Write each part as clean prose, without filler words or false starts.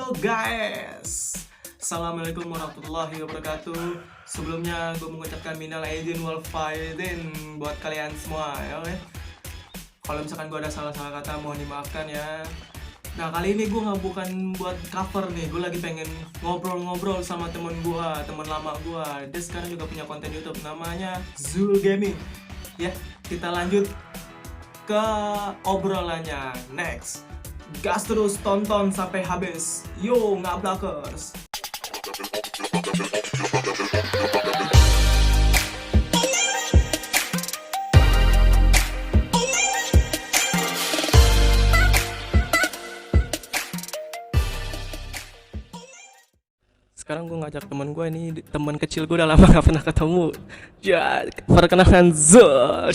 Halo guys, Assalamualaikum warahmatullahi wabarakatuh. Sebelumnya gue mengucapkan minal aidin wal faidin buat kalian semua ya. Kalau misalkan gue ada salah-salah kata mohon dimaafkan ya. Nah kali ini gue bukan buat cover nih, gue lagi pengen ngobrol-ngobrol sama temen lama gue. Dia sekarang juga punya konten YouTube namanya Zul Gaming. Ya, kita lanjut ke obrolannya. Next, gas terus, tonton sampai habis. Yo ngablakers. Sekarang gue ngajak teman gue ini, teman kecil gue udah lama gak pernah ketemu. Ya, perkenalkan Zul.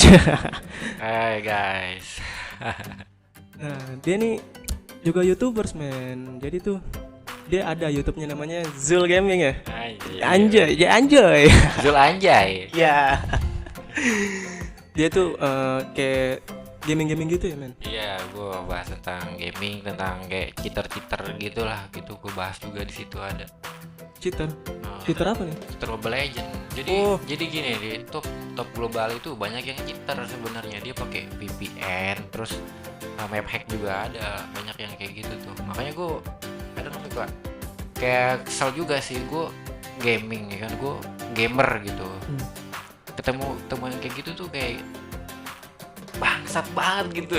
Hai guys. Nah, dia nih juga YouTubers men. Jadi tuh dia ada YouTube-nya namanya Zul Gaming ya. Anjay. Zul anjay. Ya. Dia tuh kayak gaming gitu ya men. Iya, gue bahas tentang gaming, tentang kayak cheater gitulah, gitu gue bahas juga di situ ada. Cheater. Cheater apa nih? Cheater Mobile Legend. Jadi gini, di top global itu banyak yang cheater sebenarnya. Dia pakai VPN, terus map hack juga ada, banyak yang kayak gitu tuh. Makanya gue kadang suka kayak kesel juga sih, gue gaming ya kan, gue gamer gitu. Ketemu yang kayak gitu tuh kayak bangsat banget gitu.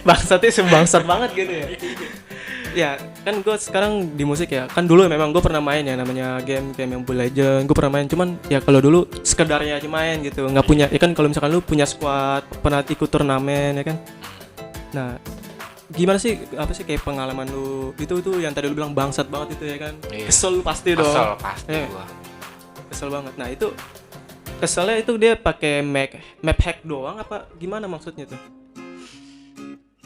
Bangsatnya sebangsat banget gitu ya. Ya kan gue sekarang di musik ya. Kan dulu memang gue pernah main ya, namanya game yang Mobile Legend. Gue pernah main, cuman ya kalau dulu sekedarnya aja main gitu, nggak punya. Ya kan kalau misalkan lu punya squad, pernah ikut turnamen ya kan. Nah gimana sih, apa sih kayak pengalaman lu itu yang tadi lu bilang bangsat banget itu ya kan? Iya. Kesel pasti dong. Kesel pasti gua. Kesel banget. Nah itu keselnya itu dia pakai map hack doang apa gimana maksudnya tuh?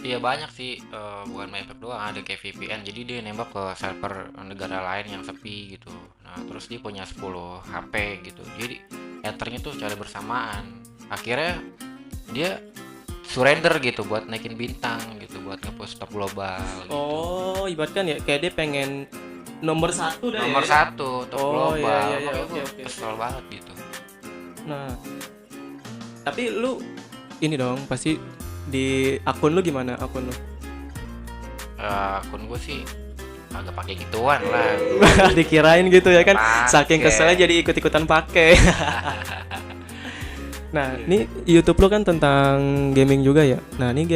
Iya banyak sih, bukan map hack doang, ada kayak VPN. Jadi dia nembak ke server negara lain yang sepi gitu. Nah terus dia punya 10 HP gitu. Jadi enternya tuh cara bersamaan. Akhirnya dia surrender gitu buat naikin bintang gitu, buat nge-push top global gitu. Oh, ibaratkan ya kayak dia pengen nomor 1 dah Nomor ya. 1 top Oh, global. iya, Makanya oke, gua oke. kesel banget gitu. Nah, tapi lu ini dong pasti di akun lu gimana akun lu? Akun gue sih agak pakai gituan lah. Dikirain gitu ya kan. Pakai. Saking keselnya jadi ikut-ikutan pakai. Nah, ini YouTube lu kan tentang gaming juga ya. Nah, ini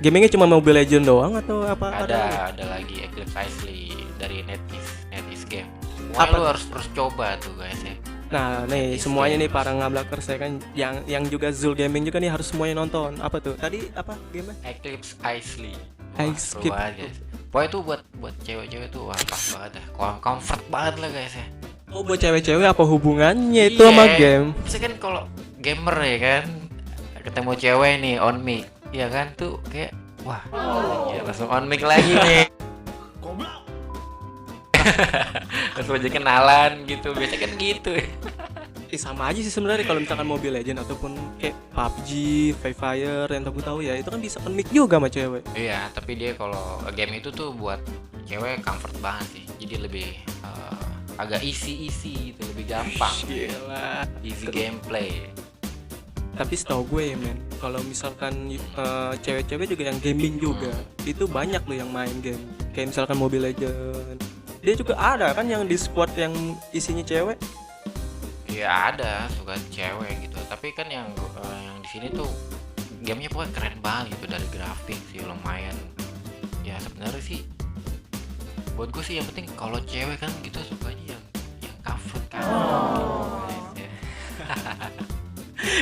gamingnya cuma Mobile Legend doang atau apa? Ada lagi Eclipse Isley dari NetEase Game. Apa Wah, lu tuh? harus coba tuh guys ya. Nah, nih NetEase semuanya Game. nih para ngablakers ya kan, yang juga Zul Gaming juga nih harus semuanya nonton. Apa tuh? Tadi apa game-nya? Eclipse Isley. Ice Seru Skip. banget guys. Pokoknya itu buat cewek-cewek tuh wah pas banget dah. Comfort banget lah guys ya. Oh, buat cewek-cewek apa hubungannya itu sama game? Maksudnya kan kalau gamer ya kan, ketemu cewek nih on mic, ya kan tuh kayak wah, ya langsung on mic lagi nih. Langsung aja kenalan gitu, biasanya kan gitu. Sama aja sih sebenarnya kalau misalkan Mobile Legend ataupun kayak PUBG, Free Fire yang aku tahu ya, itu kan bisa on mic juga sama cewek. Iya, tapi dia kalau game itu tuh buat cewek comfort banget sih. Jadi lebih agak easy gitu, lebih gampang. Gila. Easy gameplay. Tapi setahu gue ya men, kalau misalkan cewek-cewek juga yang gaming juga, itu banyak loh yang main game. Kayak misalkan Mobile Legend. Dia juga ada kan yang di squad yang isinya cewek. Iya ada suka cewek gitu. Tapi kan yang di sini tuh gamenya pokoknya keren banget gitu, dari grafik sih lumayan. Ya sebenarnya sih buat gue sih yang penting kalau cewek kan gitu sukanya yang comfort kan. Gitu.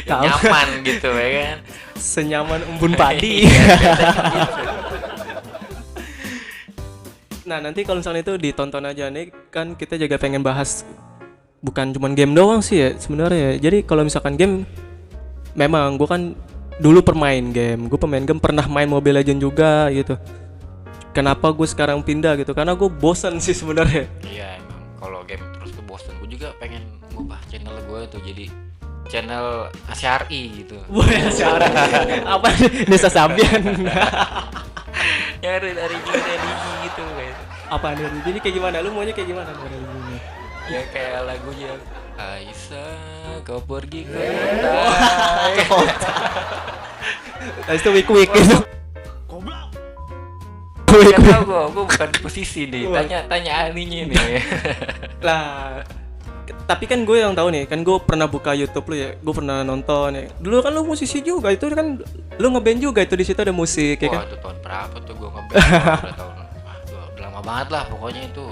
Yang nyaman gitu ya kan. Senyaman embun padi. Nah nanti kalau misalnya itu ditonton aja nih, kan kita juga pengen bahas bukan cuma game doang sih ya sebenarnya. Jadi kalau misalkan game, memang gue kan dulu pemain game, pernah main Mobile Legend juga gitu. Kenapa gue sekarang pindah gitu? Karena gue bosan sih sebenarnya. Iya emang kalau game terus tuh bosen. Gue juga pengen ngubah channel gue tuh jadi channel Asyari gitu. Boleh Asyari. Apa Desa Sambian? Ya dari religi gitu guys. Apa nih? Jadi kayak gimana? Lu maunya kayak gimana nih lagunya? Ya kayak lagunya Aisyah kau pergi ke pantai. Habis itu wik itu. Gak tau gue bukan di posisi nih. Tanya ahlinya nih. Lah, tapi kan gue yang tahu nih, kan gue pernah buka YouTube lu ya, gue pernah nonton ya. Dulu kan lu musisi juga, itu kan lu ngeband juga, itu di situ ada musik ya kan? Wah, itu tahun berapa tuh gue ngeband? Udah tahun, udah lama banget lah pokoknya itu.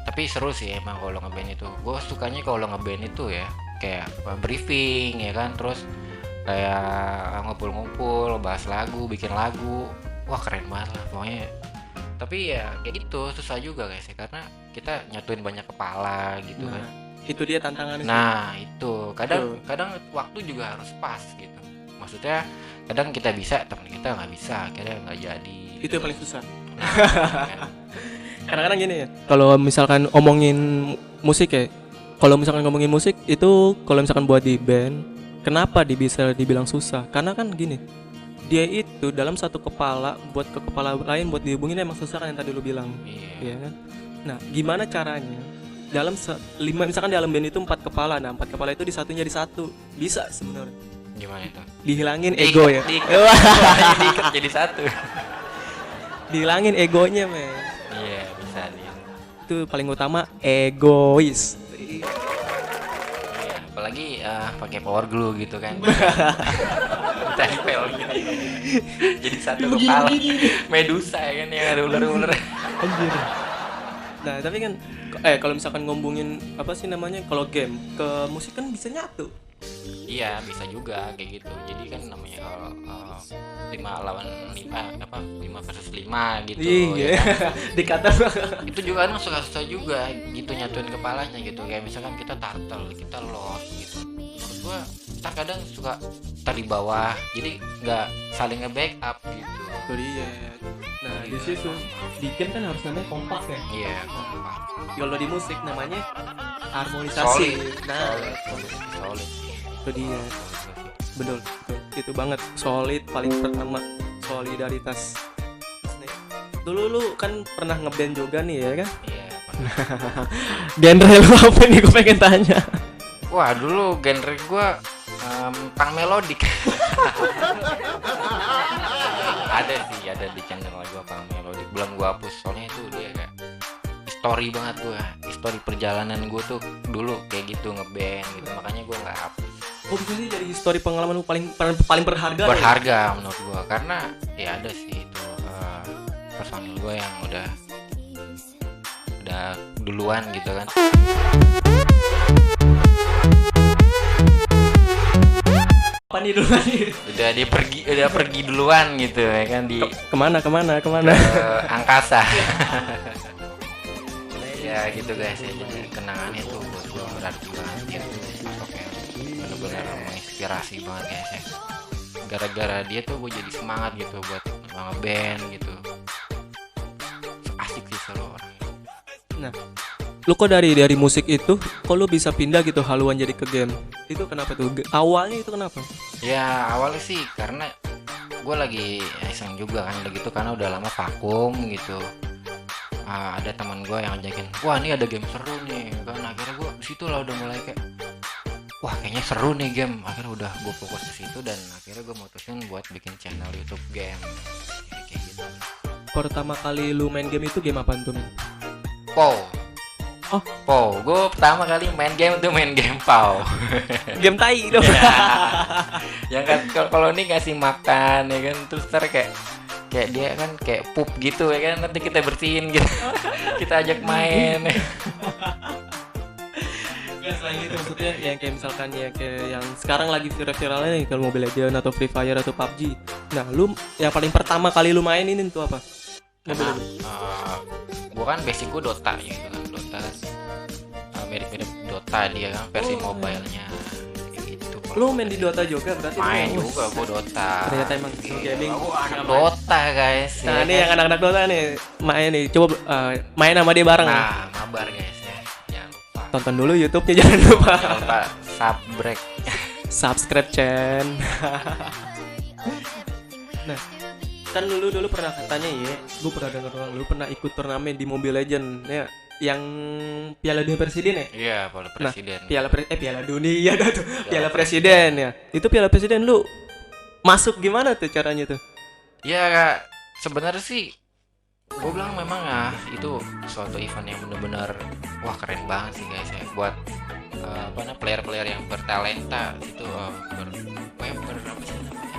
Tapi seru sih emang kalau ngeband itu. Gue sukanya kalau ngeband itu ya, kayak briefing ya kan, terus kayak ngumpul-ngumpul, bahas lagu, bikin lagu. Wah keren banget lah pokoknya. Tapi ya kayak gitu susah juga guys ya, karena kita nyatuin banyak kepala gitu kan. Itu dia tantangannya. Nah itu kadang waktu juga harus pas gitu. Maksudnya kadang kita bisa, teman kita nggak bisa, akhirnya nggak jadi. Itu gitu. yang paling susah. Nah, kan. Kadang-kadang gini ya, kalau misalkan ngomongin musik ya, kalau misalkan ngomongin musik itu, kalau misalkan buat di band, kenapa bisa dibilang susah? Karena kan gini, dia itu dalam satu kepala buat ke kepala lain buat dihubungin emang susah kan yang tadi lu bilang. Iya kan? Nah, gimana caranya? Dalam misalkan dalam band itu 4 kepala, nah 4 kepala itu disatunya jadi satu. Bisa sebenarnya. Gimana itu? Dihilangin ego ya. Diikat jadi satu. Dihilangin egonya, men. Iya, bisa dia. Itu paling utama egois. Iya, apalagi pakai power glue gitu kan. Tempel gini. Jadi satu kepala. Medusa ya kan, yang ada ular-ular. Anjir. Nah, tapi kan kalau misalkan ngomongin apa sih namanya, kalau game ke musik kan bisa nyatu. Iya, bisa juga kayak gitu. Jadi kan namanya kalau 5 lawan 5 apa 5 versus 5 gitu. Iya. Ya kan? Dikata Itu juga kan susah-susah juga gitu nyatuin kepalanya gitu. Kayak misalkan kita turtle, kita lost gitu. Menurut gua ntar kadang suka di bawah, jadi nggak saling nge-backup gitu. iya. Nah, di situ di game kan harus namanya kompak ya. Iya, kompak. Kalau di musik namanya harmonisasi. Solid. Itu dia. Betul. Itu banget, solid paling pertama, solidaritas. Dulu lu kan pernah ngeband juga nih ya kan? Iya. Genre lu apa nih, gue pengen tanya. Wah, dulu genre gua punk melodik. ada di channel gua punk melodik. Belum gua hapus soalnya itu dia kayak story banget gua. Story perjalanan gua tuh dulu kayak gitu ngeband gitu. Makanya gua nggak hapus. Oh, bisa sih dari story pengalaman lu paling berharga. Berharga ya? Menurut gua, karena ya ada sih itu personil gua yang udah duluan gitu kan. Apa nih duluan nih? Udah pergi duluan gitu ya kan di Kemana? angkasa. Ya gitu guys ya, jadi kenangannya tuh buat gue berarti banget gitu. Sosok yang benar-benar menginspirasi banget guys ya. Gara-gara dia tuh gue jadi semangat gitu buat nge-band gitu. Asik sih selalu orang. Nah, lu kok dari musik itu kok lu bisa pindah gitu haluan jadi ke game? Itu kenapa tuh? Awalnya itu kenapa? Ya awalnya sih karena gue lagi iseng juga kan, udah gitu karena udah lama vakum gitu. Ada teman gue yang ngajakin, wah ini ada game seru nih kan. Akhirnya gue disitu lah udah mulai kayak, wah kayaknya seru nih game. Akhirnya udah gue fokus ke situ dan akhirnya gue mutusin buat bikin channel YouTube game kayak gitu. Pertama kali lu main game itu game apaan tuh? POW, gue pertama kali main game POW. Game tai dong. Yang kan kalau ini ngasih makan ya kan, terus ntar kayak dia kan kayak pup gitu ya kan, nanti kita bersihin gitu. Kita ajak main. Gak selain itu, maksudnya yang kayak misalkan ya kayak yang sekarang lagi viral-viralnya nih, kalau Mobile Legends atau Free Fire atau PUBG. Nah, lu yang paling pertama kali lu mainin itu apa? Karena gue kan basic gue Dota gitu kan, Dota mirip-mirip Dota dia kan versi mobile-nya gitu. Lu main di Dota juga berarti? Main juga gue Dota. Ternyata emang gaming. Anak Dota guys. Nah, ini yang anak-anak Dota nih main nih, coba main sama dia bareng. Nah, mabar guys ya. Jangan lupa. Tonton dulu YouTube-nya, jangan lupa. Jangan lupa subscribe Channel. Nah, kan dulu pernah katanya ya, gue pernah dengar orang lu pernah ikut turnamen di Mobile Legend ya, yang Piala Dunia Presiden ya. Iya, Piala Presiden. Piala Dunia dah tuh. Piala Presiden ya. Itu Piala Presiden lu masuk gimana tuh caranya tuh? Ya sebenarnya sih gue bilang memang ya itu suatu event yang benar-benar wah keren banget sih guys ya, buat player-player yang bertalenta itu apa sih namanya,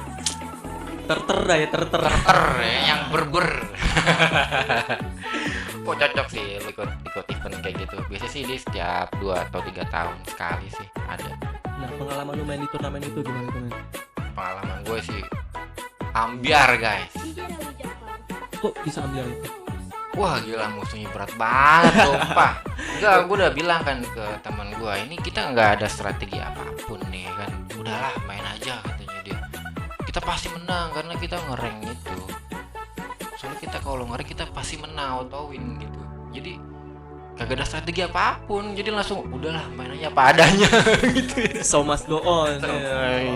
terter ya, yang berber. Kok cocok sih lu ikut event kayak gitu. Biasanya sih dia setiap 2 atau 3 tahun sekali sih ada. Nah, pengalaman lu main di turnamen itu gimana tuh, men? Pengalaman gue sih ambiar guys. Kok bisa ambil itu? Wah gila, musuhnya berat banget sumpah. Enggak, gue udah bilang kan ke teman gue, ini kita nggak ada strategi apapun nih kan, udahlah main aja katanya dia. Kita pasti menang karena kita ngereng itu. Soalnya kita kalau ngereng kita pasti menang atau win gitu. Jadi kagak ada strategi apapun, jadi langsung udahlah main aja apa adanya gitu ya. So must go on.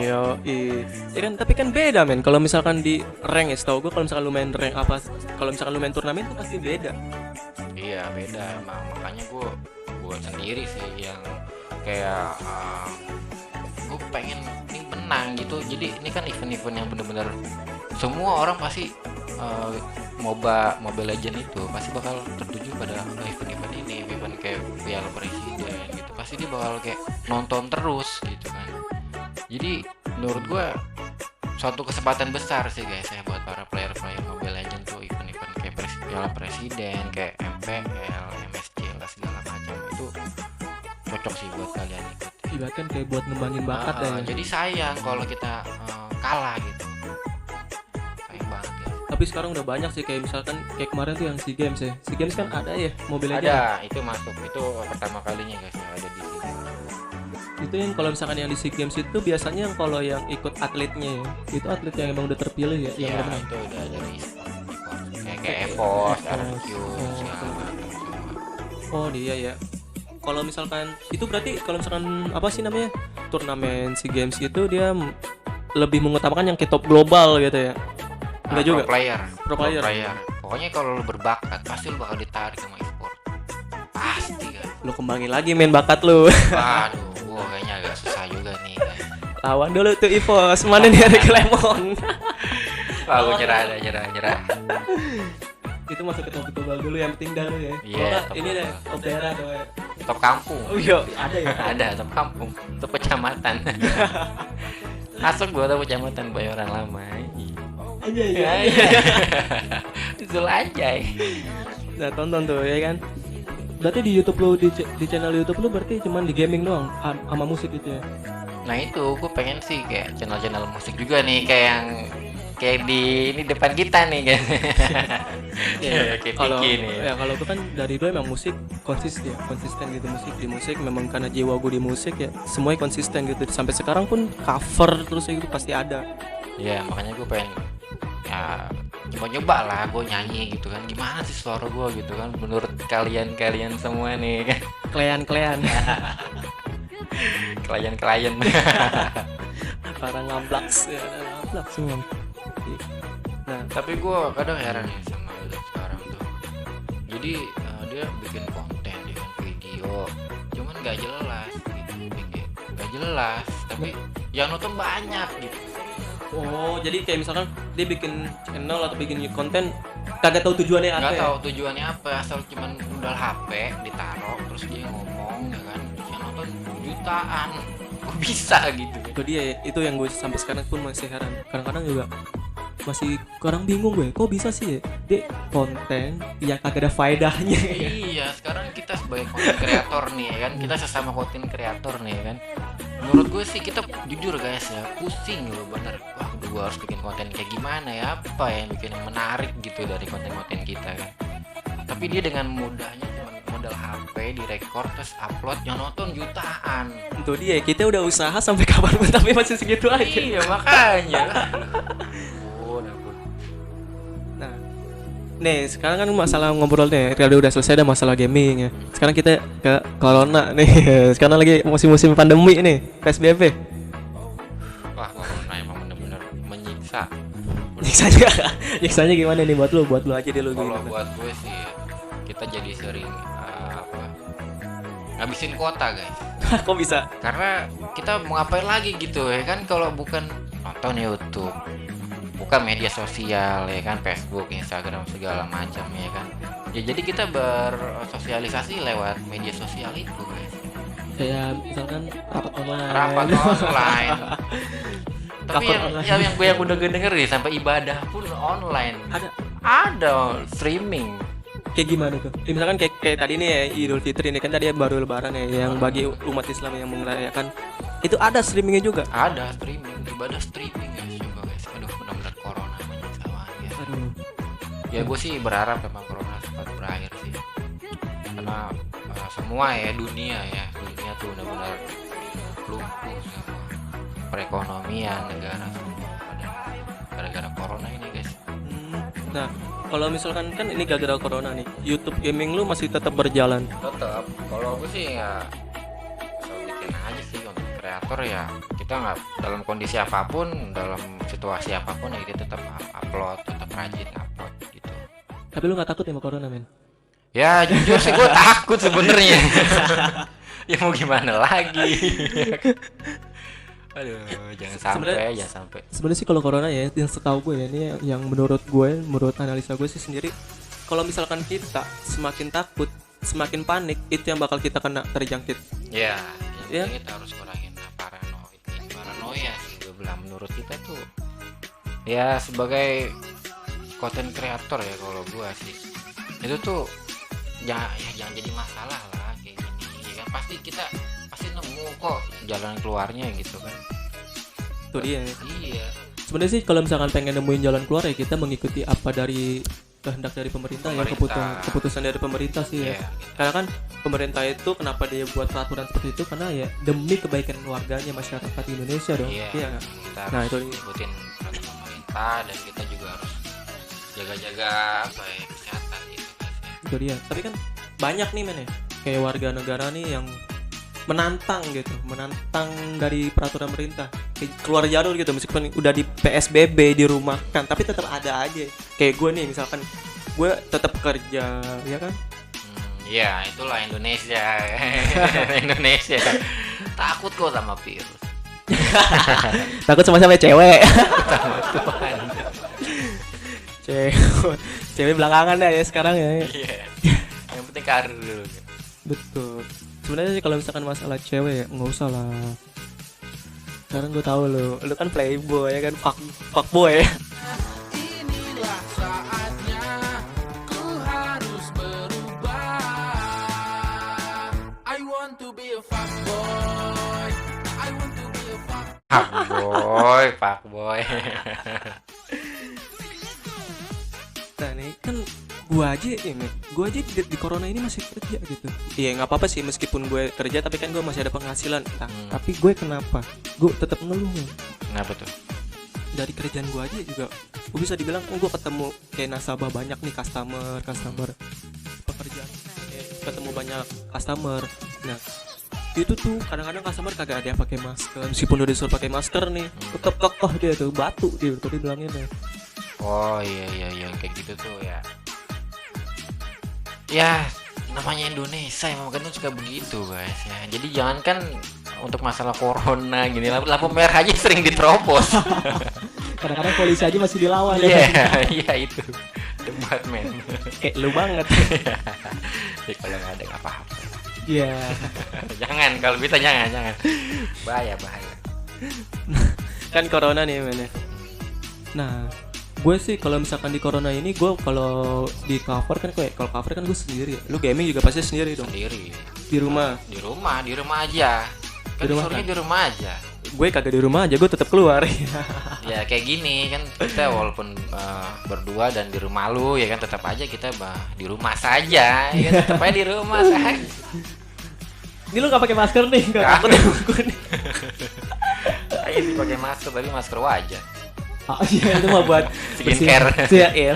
Ya kan, tapi kan beda men. Kalau misalkan di rank ya, setahu gue kalau misalkan lu main rank apa, kalau misalkan lu main turnamen itu pasti beda. Iya beda, makanya gue sendiri sih yang kayak gue pengen ini menang gitu. Jadi ini kan event-event yang bener-bener semua orang pasti Mobile Legend itu pasti bakal tertuju pada event-event ini, event kayak Piala Presiden gitu, pasti dia bakal kayak nonton terus gitu kan. Jadi menurut gue suatu kesempatan besar sih guys ya buat para player Mobile Legend tuh, event-event kayak Piala Presiden, kayak MPL, MSC lah segala macam itu cocok sih buat kalian ikut. Ibaratkan kayak buat ngembangin bakat ya. Jadi sayang kalau kita kalah gitu. Sayang banget ya. Tapi sekarang udah banyak sih, kayak misalkan kayak kemarin tuh yang SEA Games ya. SEA Games kan ada ya Mobile Legends. Ada, itu masuk. Itu pertama kalinya guys ya ada di sini. Itu yang kalau misalkan yang di SEA Games itu biasanya yang kalau yang ikut atletnya ya, itu atlet yang emang udah terpilih ya, yang Iya, udah menang. itu udah dari kayak EVOS, RQ, segala macam. Oh dia ya. Kalau misalkan itu berarti kalau misalkan apa sih namanya, turnamen SEA Games itu dia lebih mengutamakan yang kayak top global gitu ya. Enggak juga. Pro player. Pokoknya kalau lu berbakat pasti lu bakal ditarik sama e-sport. Pasti kan. Lu kembangin lagi main bakat lu. Waduh, kayaknya agak susah juga nih kan. Lawan dulu tuh EVOS, mana nih Eric Lemon. Aku nyerah. Itu masuk ke top global dulu, yang penting dah lu ya. Iya, Ini deh top daerah tuh. Top kampung. Oh iya, ada ya. Ada top kampung, top kecamatan. Masuk gua top kecamatan Bayoran Lama. Aja Ya. Zul Anjay. Nah, tonton tuh ya kan. Berarti di YouTube lu, di channel YouTube lu berarti cuman di gaming doang sama musik gitu ya. Nah itu gue pengen sih kayak channel-channel musik juga nih, kayak yang kayak di ini depan kita nih kan. Kayak Kalau Tiki nih. ya kalau gue kan dari dulu emang musik konsisten gitu, musik memang karena jiwa gue di musik ya, semuanya konsisten gitu. Sampai sekarang pun cover terus gitu pasti ada. Ya makanya gue pengen ya coba-coba lah gue nyanyi gitu kan, gimana sih suara gue gitu kan menurut kalian semua nih kan. Klien klien para ngablak semua. Nah, tapi gue kadang heran ya sama YouTube sekarang tuh. Jadi dia bikin konten, bikin video, cuman nggak jelas gitu, nggak jelas, tapi yang nonton banyak gitu. oh jadi kayak misalkan dia bikin channel atau bikin konten kagak tahu tujuannya apa. Nggak ya? tahu tujuannya apa, asal cuman modal HP ditaruh terus dia ngomong ya kan, terus yang nonton jutaan. Kok bisa gitu kan? Itu dia ya, itu yang gue sampai sekarang pun masih heran. Kadang-kadang juga masih kurang bingung gue, kok bisa sih ya dia konten yang kagak ada faedahnya. Iya, sekarang kita sebagai konten kreator nih ya kan, kita sesama konten kreator nih ya kan. Menurut gue sih kita jujur guys ya, pusing loh bener. Wah, gue harus bikin konten kayak gimana ya, apa yang bikin menarik gitu dari konten-konten kita kan. Tapi dia dengan mudahnya cuma modal HP direkord terus upload, yang nonton jutaan. Itu dia, kita udah usaha sampai kapanpun tapi masih segitu aja. Iya makanya. Nah, nih sekarang kan masalah ngobrolnya udah selesai, ada masalah gaming ya. Sekarang kita ke corona nih. Sekarang lagi musim-musim pandemi nih, PSBB. Wah, corona emang bener-bener menyiksa. Udah Nyiksanya gimana nih buat lu aja deh lu Kalau gimana? buat gue sih kita jadi sering ngabisin kuota guys. Kok bisa? Karena kita mau ngapain lagi gitu ya kan, kalau bukan nonton YouTube, bukan media sosial ya kan, Facebook, Instagram segala macam ya kan. Ya jadi kita bersosialisasi lewat media sosial itu guys. Kayak misalkan rapat online. Rapat online. Tapi Rapat yang gue udah denger nih, sampai ibadah pun online. Ada streaming. Kayak gimana tuh? Ya, misalkan kayak tadi nih ya, Idul Fitri ini kan tadi ya baru Lebaran ya, yang bagi umat Islam yang merayakan itu ada streamingnya juga. Ada streaming, ibadah streaming guys, coba guys. Aduh, benar-benar corona sama ya. Aduh. Ya gue sih berharap memang corona cepat berakhir sih. Karena semua ya dunia tuh benar-benar lumpuh semua. Perekonomian negara semua pada gara-gara corona ini guys. Nah, kalau misalkan kan ini gara-gara corona nih, YouTube gaming lu masih tetap berjalan. Tetap, kalau aku sih ya bikin aja sih untuk kreator ya. Kita nggak dalam kondisi apapun, dalam situasi apapun ya kita tetap upload, tetap rajin upload gitu. Tapi lu nggak takut ya sama corona, men? Ya jujur sih gue takut sebenarnya. Ya mau gimana lagi? Aduh, jangan sampai. Sebenarnya sih kalau corona ya, yang setahu gue ya, ini yang menurut analisa gue sih sendiri, kalau misalkan kita semakin takut, semakin panik, itu yang bakal kita kena terjangkit. Ya, Ya. kita harus kurangin paranoia sih gue bilang. Menurut kita tuh ya sebagai content creator ya, kalau gue sih itu tuh jangan jadi masalah lah kayak gini ya kan. Pasti nemu kok jalan keluarnya gitu kan. Itu dia. Iya. Sebenarnya sih kalau misalkan pengen nemuin jalan keluar ya kita mengikuti apa dari kehendak dari pemerintah. Ya, keputusan dari pemerintah sih ya. Gitu. Karena kan pemerintah itu kenapa dia buat peraturan seperti itu, karena ya demi kebaikan warganya, masyarakat Indonesia dong. Iya. Kan? Kita Nah, harus itu ikutin peraturan pemerintah, dan kita juga harus jaga-jaga kesehatan gitu guys ya. Itu dia. Tapi kan banyak nih men ya, kayak warga negara nih yang menantang dari peraturan pemerintah, kayak keluar jalur gitu, meskipun udah di PSBB di rumah kan, tapi tetap ada aja. Kayak gue nih misalkan, gue tetap kerja ya kan. Ya itulah Indonesia. Indonesia takut kok sama virus. Takut sama cewek. Tuhan. Cewek belakangan ya sekarang ya. Iya. Yang penting karir dulu. Betul. Sebenarnya sih kalau misalkan masalah cewek ya nggak usah lah. Sekarang gue tahu lu kan playboy ya kan, fuckboy ya. Inilah saatnya ku harus berubah. I want to be a fuckboy. I want to be a Fuckboy. Nah nih kan gue aja di corona ini masih kerja gitu. Iya nggak apa-apa sih meskipun gue kerja, tapi kan gue masih ada penghasilan. Tapi gue kenapa? Gue tetap ngeluh. Kenapa tuh? Dari kerjaan gue aja juga, gue bisa dibilang gue ketemu kayak nasabah banyak nih, customer pekerjaan, ketemu banyak customer. Nah itu tuh kadang-kadang customer kagak ada yang pakai masker, meskipun udah disuruh pakai masker nih, tetep kekeh dia tuh, batu dia tadi bilangnya nih. Oh iya kayak gitu tuh ya. Ya namanya Indonesia emang kan suka begitu guys ya. Jadi jangankan untuk masalah corona gini, lampu merah aja sering diterobos. Kadang-kadang polisi aja masih dilawan. Iya itu The Batman. Kayak lu banget. Ya kalau nggak ada nggak apa-apa. Iya. Jangan, kalau bisa jangan. Bahaya. Kan corona nih men. Nah, gue sih kalau misalkan di corona ini, gue kalau di cover kan gue sendiri. Lu gaming juga pasti sendiri dong. Sendiri. Di rumah aja. Kan Di rumah disuruhnya kan? di rumah aja. Gue kagak di rumah aja, gue tetap keluar. Ya kayak gini kan, kita walaupun berdua dan di rumah lu ya kan, tetap aja kita di rumah saja ya kan, tetap aja di rumah saja. Ini lu gak pakai masker nih, gak takut ya gue nih. Ayo pakai masker, tapi masker wajah. Oh iya, itu mah buat Skincare. Iya.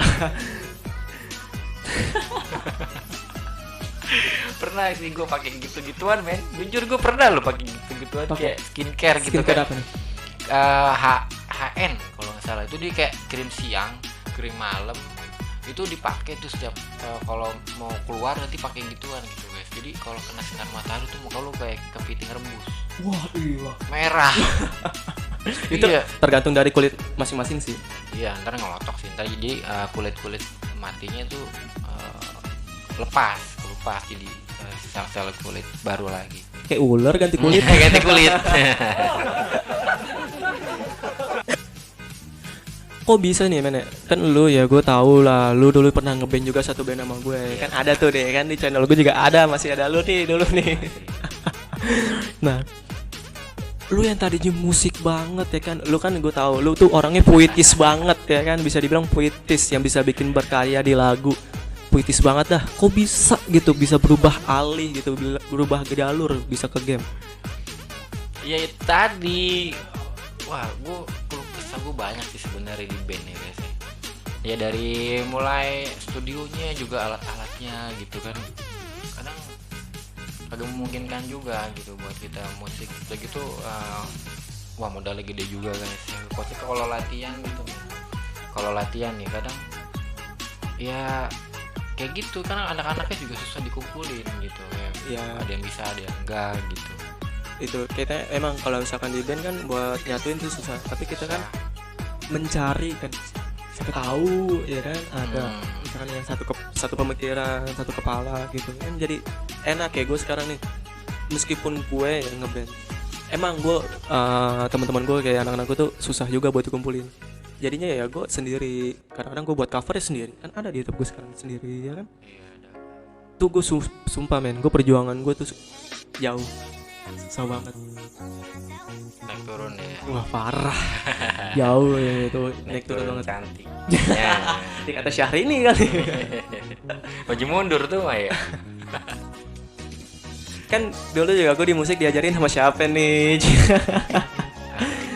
Pernah sih gue pakai gitu-gituan men, jujur gue pernah lo pakai gitu-gituan kayak skincare gitu. Skincare kan. apa nih? HN kalau nggak salah. Itu dia kayak kirim siang, kirim malam. Itu dipakai tuh setiap kalau mau keluar nanti pakai gituan gitu guys. Jadi kalau kena sinar matahari tuh muka lu kayak kepiting rebus. Wah, iya. Merah. Itu Iya. tergantung dari kulit masing-masing sih. Iya, ntar ngelotok sih. Ntar jadi kulit-kulit matinya tuh lepas jadi sel-sel kulit baru lagi. Kayak ular ganti kulit. Ganti kulit. Kok bisa nih men? Kan lu ya gue tahu lah, lu dulu pernah ngeband juga satu band sama gue. Kan ada tuh deh kan di channel gue juga ada, masih ada lu nih dulu nih. Nah, lu yang tadinya musik banget ya kan, lu kan gue tahu lu tuh orangnya puitis banget ya kan, bisa dibilang puitis yang bisa bikin berkarya di lagu, puitis banget dah. Kok bisa gitu, bisa berubah alih gitu, berubah jalur, bisa ke game? Ya itu tadi, wah gue kesah gue banyak sih sebenarnya di band ya guys. Ya dari mulai studionya juga alat-alatnya gitu kan, kadang agak memungkinkan juga gitu buat kita musik udah gitu wah modalnya gede juga guys ya. Pokoknya kalau latihan nih kadang ya kayak gitu karena anak-anaknya juga susah dikumpulin gitu ya. Ya. Ada yang bisa ada yang enggak gitu. Itu kita emang kalau misalkan di band kan buat nyatuin tuh susah, tapi kita kan mencari kan, siapa tahu ya kan ada misalkan yang satu pemikiran, satu kepala gitu kan, jadi enak ya. Gue sekarang nih meskipun gue yang ngeband, emang gue teman-teman gue kayak anak-anak gue tuh susah juga buat dikumpulin, jadinya ya gue sendiri. Kadang-kadang gue buat covernya sendiri kan, ada di YouTube gue sekarang sendiri ya kan. Tuh gue sumpah men, gue perjuangan gue tuh jauh, susah banget, Naik turun ya. wah parah. Jauh ya itu, naik turun banget. Cantik. Ya. Di kata Syahrini kali. Maju mundur tuh mah ya. Kan dulu juga gue di musik diajarin sama siapa nih?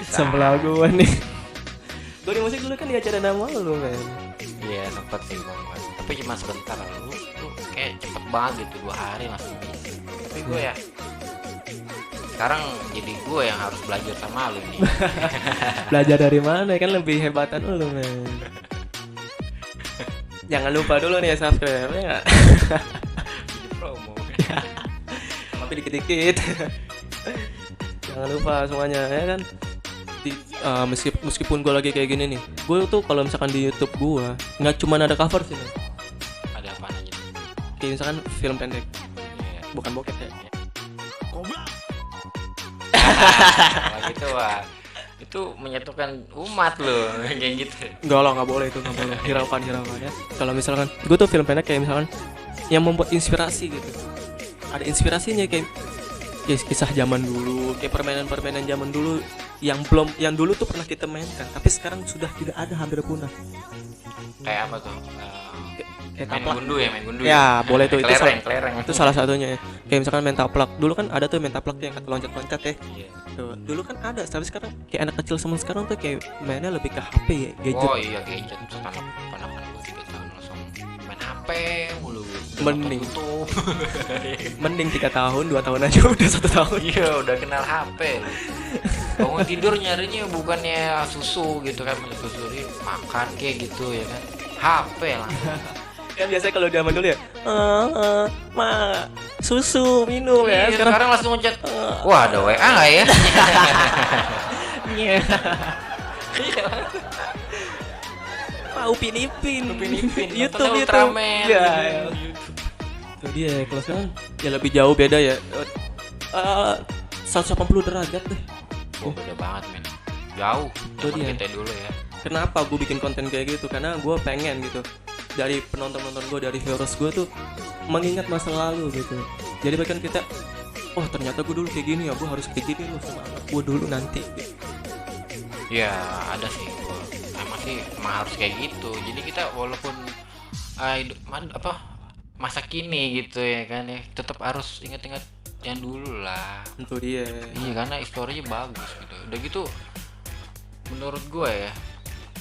Sama gue nih. Gue di musik dulu kan diajarin sama lu men. Iya sempet sih bang. Tapi cuma sebentar lu kayak cepet banget gitu 2 hari langsung bisa. Tapi gue ya sekarang jadi gue yang harus belajar sama lu nih. Belajar dari mana? Kan lebih hebatan lu men. Jangan lupa dulu nih subscribe ya nggak? Jadi promo. Tapi dikit-dikit. Jangan lupa semuanya ya kan. Meskipun gue lagi kayak gini nih, gue tuh kalau misalkan di YouTube gue nggak cuma ada cover sih men. Ada apa aja? Kayak misalkan film pendek, Iya. bukan bokep ya. Kalau gitu wah itu menyatukan umat loh kayak gitu. Enggak lah, nggak boleh itu, nggak boleh. Hiraukan ya. Kalau misalkan gue tuh film pendek kayak misalkan yang membuat inspirasi gitu, ada inspirasinya kayak kisah zaman dulu, kayak permainan zaman dulu yang dulu tuh pernah kita mainkan tapi sekarang sudah tidak ada, hampir punah. Kayak apa tuh? Kayak Main taplak. gundu ya, main gundu Ya, boleh tuh, itu kelereng. Itu salah satunya ya. Kayak misalkan main taplak. Dulu kan ada tuh main taplak yang kata loncat-loncat ya. Iya. Tuh, dulu kan ada, tapi sekarang kayak anak kecil sama sekarang tuh kayak mainnya lebih ke HP ya, gadget. Oh iya gadget. Terus anak-anak gue 3 tahun langsung main HP mulu. Mending. Tutup. Mending 3 tahun, 2 tahun aja udah 1 tahun. Iya udah kenal HP. Bangun tidur nyarinya bukannya susu gitu kan, menyusuri makan kayak gitu ya kan. HP lah. Kan biasanya kalau zaman dulu ya, ma, susu minum ya. Iya, sekarang langsung ngechat. Wah ada WA nggak ya? Iya. Pak Upin Ipin. YouTube. Ultraman. Ya. Itu dia kalau sekarang ya lebih jauh beda ya. 180 derajat deh. Oh beda banget men. Jauh. Itu Zaman dia. kita dulu ya. Kenapa gue bikin konten kayak gitu? Karena gue pengen gitu, dari penonton gue, dari viewers gue tuh mengingat masa lalu gitu. Jadi bahkan kita, oh ternyata gue dulu kayak gini ya, gue harus kayak gini loh sama anak gue dulu nanti gitu. Ya ada sih. Emang sih emang harus kayak gitu. Jadi kita walaupun masa kini gitu ya kan ya, tetap harus ingat-ingat yang dulu lah. Itu dia. Iya karena historinya bagus gitu. Udah gitu menurut gue ya,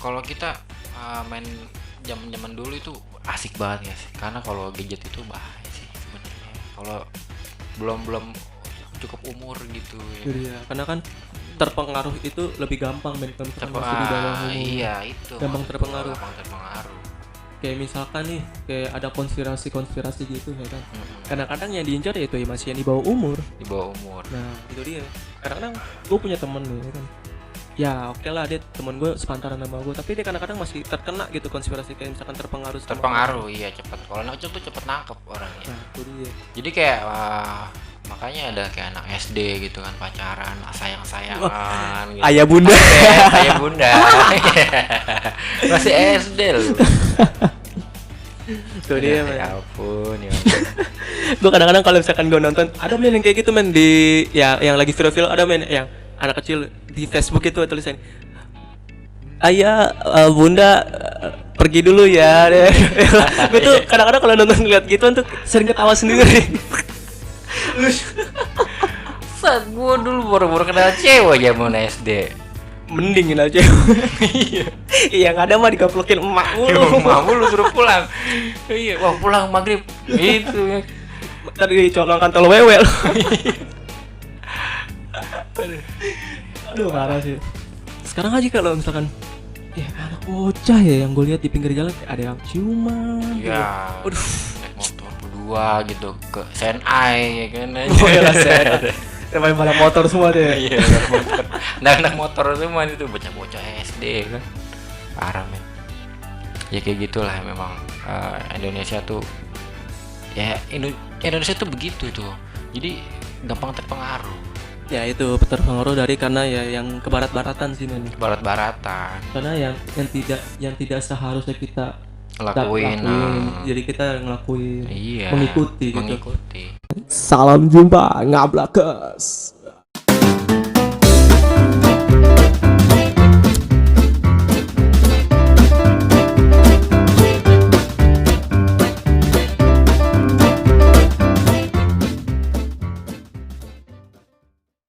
kalau kita main zaman dulu itu asik banget ya sih. Karena kalau gadget itu bahaya sih sebenarnya. Kalau belum cukup umur gitu ya. Itu dia. Karena kan terpengaruh itu lebih gampang men kalau misalkan masih di bawah umur. Iya itu Gampang maksud terpengaruh. gua, gampang terpengaruh. Kayak misalkan nih, kayak ada konspirasi gitu ya kan. Kadang-kadang yang diincar ya itu ya masih yang di bawah umur. Di bawah umur. Nah, itu dia. Kadang-kadang gue punya temen nih ya kan. Ya oke lah dia temen gue sepantaran sama gue, tapi dia kadang-kadang masih terkena gitu konspirasi kayak misalkan terpengaruh sama Terpengaruh iya cepet. Kalau anak kecil tuh cepet nangkep orangnya. Nah, itu dia. Jadi kayak makanya ada kayak anak SD gitu kan pacaran, sayang-sayangan gitu. Ayah bunda. Ayah bunda. Masih SD loh. Itu dia men. Ya ampun, ya ampun. Gue kadang-kadang kalau misalkan gue nonton ada men yang kayak gitu men di ya yang lagi viral-viral, ada men yang anak kecil di Facebook itu tulisan ayah bunda pergi dulu ya. Gue tuh kadang-kadang kalau nonton lihat gituan tuh sering ketawa sendiri. Saat gua dulu baru-baru kenal cewek zaman SD. Mendingin aja. Iya nggak ada mah digaplokin emak mulu. Mama lu suruh pulang. Iya, wah pulang maghrib. Gitu. Tadi dicolongkan tol wewel. Aduh parah sih. Sekarang aja kalau misalkan ya anak bocah ya yang gue lihat di pinggir jalan ada yang ciuman. Iya. Waduh. Naik motor berdua gitu ke Senai ya kan. Oh ya lah saya. Main balap motor semua deh. Iya, anak motor. Anak motor semua itu bocah-bocah SD kan. Parah men. Ya kayak gitulah memang Indonesia tuh ya Indonesia tuh begitu tuh. Jadi gampang terpengaruh. Ya itu terpengaruh dari karena ya yang ke barat-baratan sih men. Barat-baratan Karena yang tidak seharusnya kita lakuin. jadi kita ngelakuin Iya. mengikuti gitu. Mengikuti. Salam jumpa ngablakes.